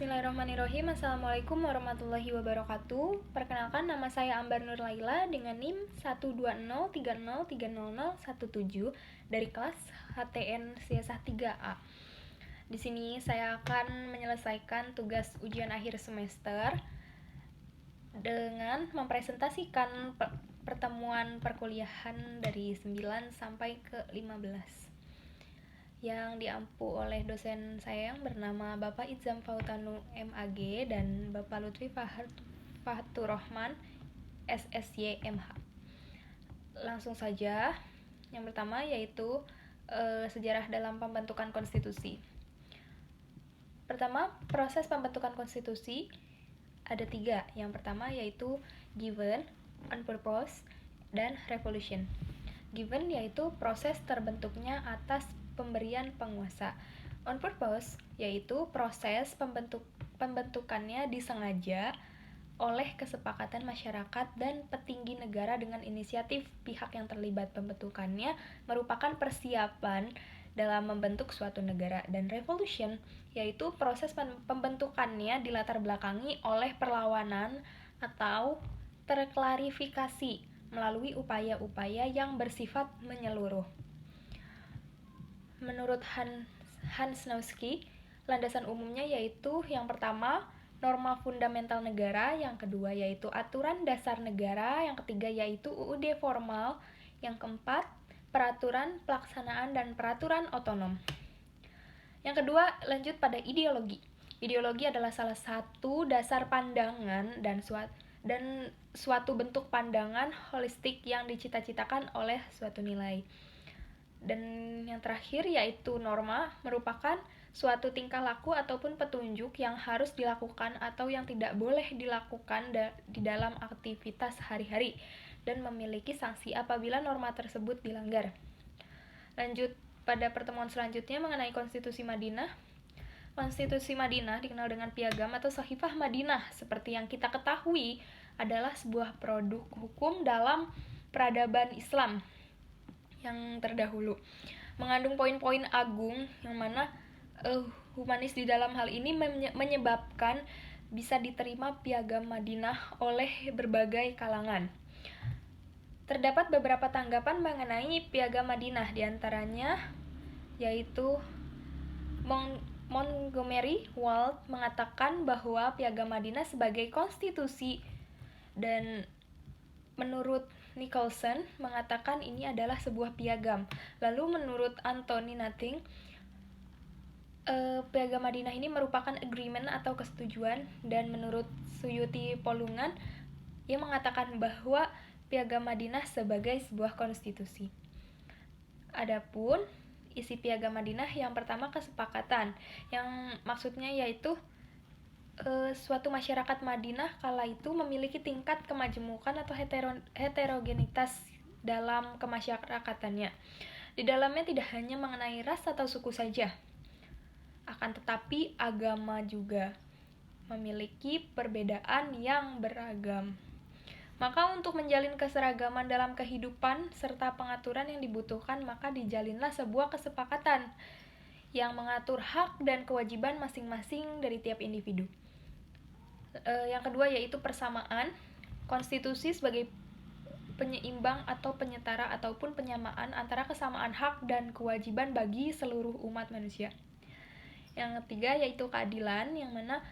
Bismillahirrahmanirrahim. Assalamualaikum warahmatullahi wabarakatuh. Perkenalkan, nama saya Ambar Nur Laila dengan NIM 12030300117 dari kelas HTN Siasah 3A. Di sini saya akan menyelesaikan tugas ujian akhir semester dengan mempresentasikan pertemuan perkuliahan dari 9 sampai ke 15 yang diampu oleh dosen saya yang bernama Bapak Idzam Fautanu MAG dan Bapak Lutfi Fahatur Rahman SSY MH. Langsung saja, yang pertama yaitu sejarah dalam pembentukan konstitusi. Pertama, proses pembentukan konstitusi ada 3. Yang pertama yaitu given, on purpose, dan revolution. Given yaitu proses terbentuknya atas pemberian penguasa. On purpose yaitu proses pembentukannya disengaja oleh kesepakatan masyarakat dan petinggi negara dengan inisiatif pihak yang terlibat. Pembentukannya merupakan persiapan dalam membentuk suatu negara. Dan revolution yaitu proses pembentukannya dilatar belakangi oleh perlawanan atau terklarifikasi melalui upaya-upaya yang bersifat menyeluruh. Menurut Hans Nausky, landasan umumnya yaitu yang pertama, norma fundamental negara, yang kedua yaitu aturan dasar negara, yang ketiga yaitu UUD formal, yang keempat, peraturan pelaksanaan dan peraturan otonom. Yang kedua, lanjut pada ideologi. Ideologi adalah salah satu dasar pandangan dan suatu bentuk pandangan holistik yang dicita-citakan oleh suatu nilai. Dan yang terakhir yaitu norma, merupakan suatu tingkah laku ataupun petunjuk yang harus dilakukan atau yang tidak boleh dilakukan di dalam aktivitas sehari-hari dan memiliki sanksi apabila norma tersebut dilanggar. Lanjut pada pertemuan selanjutnya mengenai Konstitusi Madinah. Konstitusi Madinah dikenal dengan Piagam atau Sahifah Madinah. Seperti yang kita ketahui, adalah sebuah produk hukum dalam peradaban Islam yang terdahulu. Mengandung poin-poin agung yang mana humanis di dalam hal ini menyebabkan bisa diterima Piagam Madinah oleh berbagai kalangan. Terdapat beberapa tanggapan mengenai Piagam Madinah, diantaranya yaitu Montgomery Ward mengatakan bahwa Piagam Madinah sebagai konstitusi, dan menurut Nicholson mengatakan ini adalah sebuah piagam. Lalu menurut Anthony Nothing, Piagam Madinah ini merupakan agreement atau kesetujuan, dan menurut Suyuti Polungan, ia mengatakan bahwa Piagam Madinah sebagai sebuah konstitusi. Adapun isi Piagam Madinah yang pertama kesepakatan, yang maksudnya yaitu suatu masyarakat Madinah kala itu memiliki tingkat kemajemukan atau heterogenitas dalam kemasyarakatannya. Di dalamnya tidak hanya mengenai ras atau suku saja, akan tetapi agama juga memiliki perbedaan yang beragam. Maka untuk menjalin keseragaman dalam kehidupan serta pengaturan yang dibutuhkan, maka dijalinlah sebuah kesepakatan yang mengatur hak dan kewajiban masing-masing dari tiap individu. Yang kedua yaitu persamaan. Konstitusi sebagai penyeimbang atau penyetara ataupun penyamaan antara kesamaan hak dan kewajiban bagi seluruh umat manusia. Yang ketiga yaitu keadilan, yang mana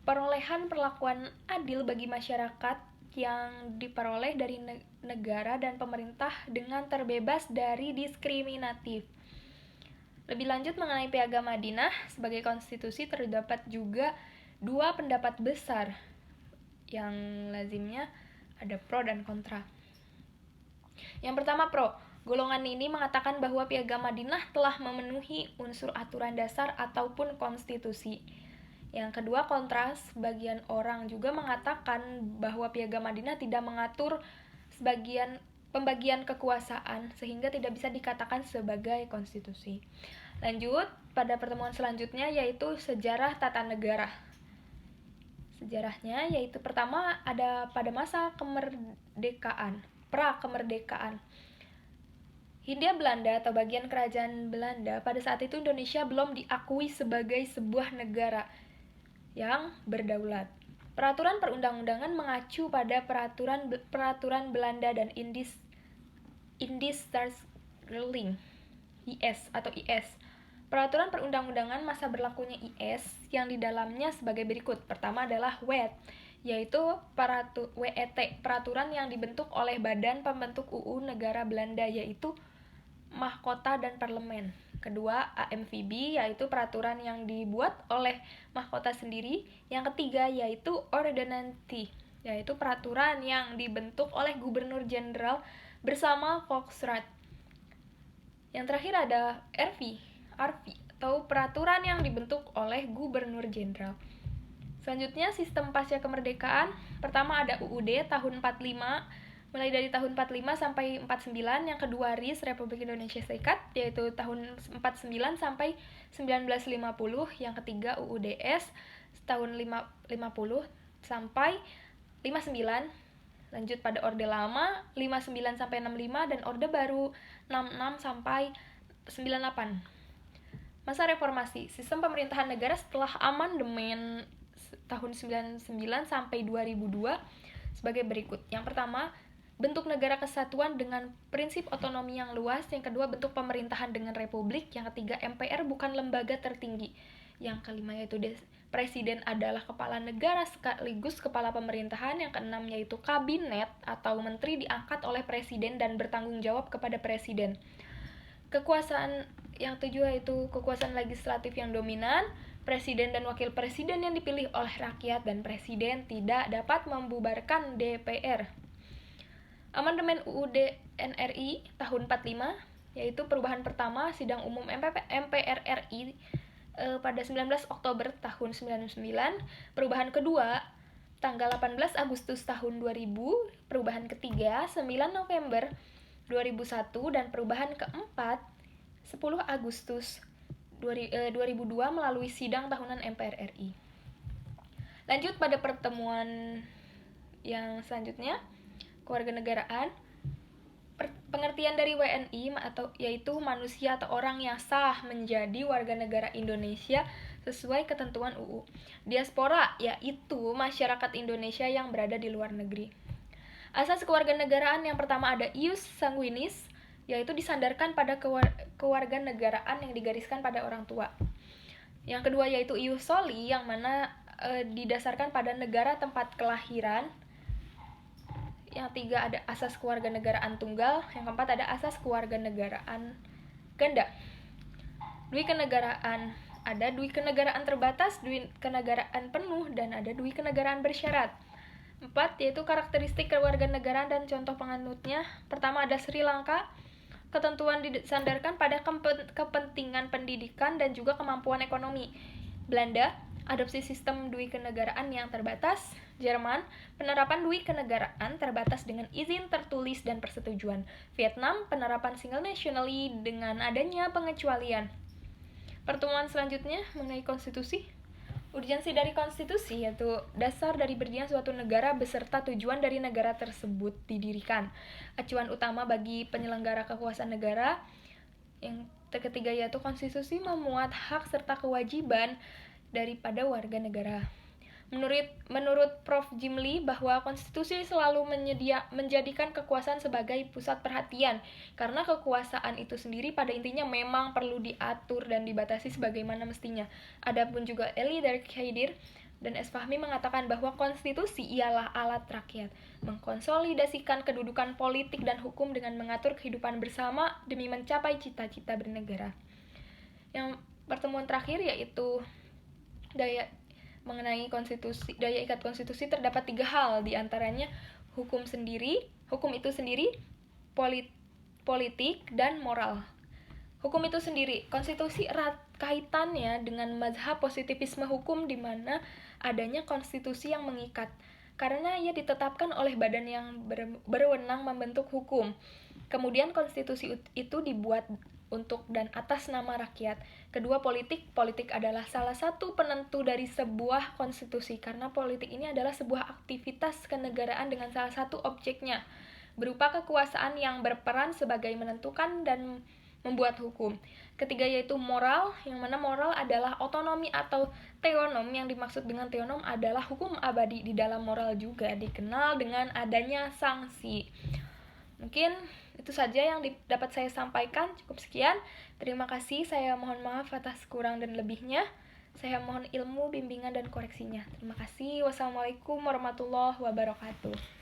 perolehan perlakuan adil bagi masyarakat yang diperoleh dari negara dan pemerintah dengan terbebas dari diskriminatif. Lebih lanjut mengenai Piagam Madinah sebagai konstitusi, terdapat juga 2 pendapat besar yang lazimnya ada pro dan kontra. Yang pertama pro. Golongan ini mengatakan bahwa Piagam Madinah telah memenuhi unsur aturan dasar ataupun konstitusi. Yang kedua kontra. Sebagian orang juga mengatakan bahwa Piagam Madinah tidak mengatur pembagian kekuasaan sehingga tidak bisa dikatakan sebagai konstitusi. Lanjut pada pertemuan selanjutnya yaitu sejarah tata negara. Sejarahnya yaitu pertama ada pada masa pra-kemerdekaan. Hindia Belanda atau bagian kerajaan Belanda, pada saat itu Indonesia belum diakui sebagai sebuah negara. yang berdaulat. Peraturan perundang-undangan mengacu pada peraturan Belanda dan Indisch-Staatsregeling (IS) atau IS. Peraturan perundang-undangan masa berlakunya IS yang di dalamnya sebagai berikut. Pertama adalah WET, yaitu WET, peraturan yang dibentuk oleh Badan Pembentuk UU Negara Belanda, yaitu Mahkota dan Parlemen. Kedua, AMVB, yaitu peraturan yang dibuat oleh mahkota sendiri. Yang ketiga, yaitu Ordonnantie, yaitu peraturan yang dibentuk oleh Gubernur Jenderal bersama Volksraad. Yang terakhir ada RV, atau peraturan yang dibentuk oleh Gubernur Jenderal. Selanjutnya, sistem pasca kemerdekaan. Pertama ada UUD tahun 45, mulai dari tahun 45 sampai 49. Yang kedua RIS, Republik Indonesia Serikat, yaitu tahun 49 sampai 1950. Yang ketiga UUDS tahun 50 sampai 59. Lanjut pada Orde Lama 59 sampai 65 dan Orde Baru 66 sampai 98. Masa reformasi, sistem pemerintahan negara setelah amandemen tahun 99 sampai 2002 sebagai berikut. Yang pertama, bentuk negara kesatuan dengan prinsip otonomi yang luas. Yang kedua, bentuk pemerintahan dengan republik. Yang ketiga, MPR bukan lembaga tertinggi. Yang kelima yaitu presiden adalah kepala negara sekaligus kepala pemerintahan. Yang keenam yaitu kabinet atau menteri diangkat oleh presiden dan bertanggung jawab kepada presiden. Kekuasaan yang tujuh yaitu kekuasaan legislatif yang dominan. Presiden dan wakil presiden yang dipilih oleh rakyat dan presiden tidak dapat membubarkan DPR. Amandemen UUD NRI tahun 45, yaitu perubahan pertama sidang umum MPR RI pada 19 Oktober tahun 99, perubahan kedua tanggal 18 Agustus tahun 2000, perubahan ketiga 9 November 2001, dan perubahan keempat 10 Agustus 2002 melalui sidang tahunan MPR RI. Lanjut pada pertemuan yang selanjutnya, kewarganegaraan. Pengertian dari WNI yaitu manusia atau orang yang sah menjadi warga negara Indonesia sesuai ketentuan UU. Diaspora yaitu masyarakat Indonesia yang berada di luar negeri. Asas kewarganegaraan yang pertama ada ius sanguinis, yaitu disandarkan pada kewarganegaraan yang digariskan pada orang tua. Yang kedua yaitu ius soli, yang mana didasarkan pada negara tempat kelahiran. Yang tiga ada asas kewarganegaraan tunggal. Yang keempat ada asas kewarganegaraan ganda. Dui kenegaraan, ada dui kenegaraan terbatas, dui kenegaraan penuh, dan ada dui kenegaraan bersyarat. 4 yaitu karakteristik kewarganegaraan dan contoh penganutnya. Pertama ada Sri Lanka. Ketentuan disandarkan pada kepentingan pendidikan dan juga kemampuan ekonomi. Belanda, adopsi sistem dui kenegaraan yang terbatas. Jerman, penerapan dui kenegaraan terbatas dengan izin tertulis dan persetujuan. Vietnam, penerapan single nationally dengan adanya pengecualian. Pertemuan selanjutnya mengenai konstitusi. Urgensi dari konstitusi yaitu dasar dari berdirinya suatu negara beserta tujuan dari negara tersebut didirikan. Acuan utama bagi penyelenggara kekuasaan negara. Yang ketiga yaitu konstitusi memuat hak serta kewajiban daripada warga negara. Menurut Prof. Jimli bahwa konstitusi selalu menjadikan kekuasaan sebagai pusat perhatian, karena kekuasaan itu sendiri pada intinya memang perlu diatur dan dibatasi sebagaimana mestinya. Adapun juga Eli dari Khaidir dan S. Fahmi mengatakan bahwa konstitusi ialah alat rakyat, mengkonsolidasikan kedudukan politik dan hukum dengan mengatur kehidupan bersama demi mencapai cita-cita bernegara. Yang pertemuan terakhir yaitu mengenai konstitusi, daya ikat konstitusi terdapat 3 hal, diantaranya hukum itu sendiri, politik, dan moral. Hukum itu sendiri, konstitusi erat kaitannya dengan mazhab positivisme hukum di mana adanya konstitusi yang mengikat, karena ia ditetapkan oleh badan yang berwenang membentuk hukum. Kemudian konstitusi itu dibuat untuk dan atas nama rakyat. Kedua, politik adalah salah satu penentu dari sebuah konstitusi, karena politik ini adalah sebuah aktivitas kenegaraan dengan salah satu objeknya, berupa kekuasaan yang berperan sebagai menentukan dan membuat hukum. Ketiga yaitu moral, yang mana moral adalah otonomi atau theonom. Yang dimaksud dengan theonom adalah hukum abadi. Di dalam moral juga dikenal dengan adanya sanksi. Mungkin itu saja yang dapat saya sampaikan. Cukup sekian. Terima kasih. Saya mohon maaf atas kurang dan lebihnya. Saya mohon ilmu, bimbingan, dan koreksinya. Terima kasih. Wassalamualaikum warahmatullahi wabarakatuh.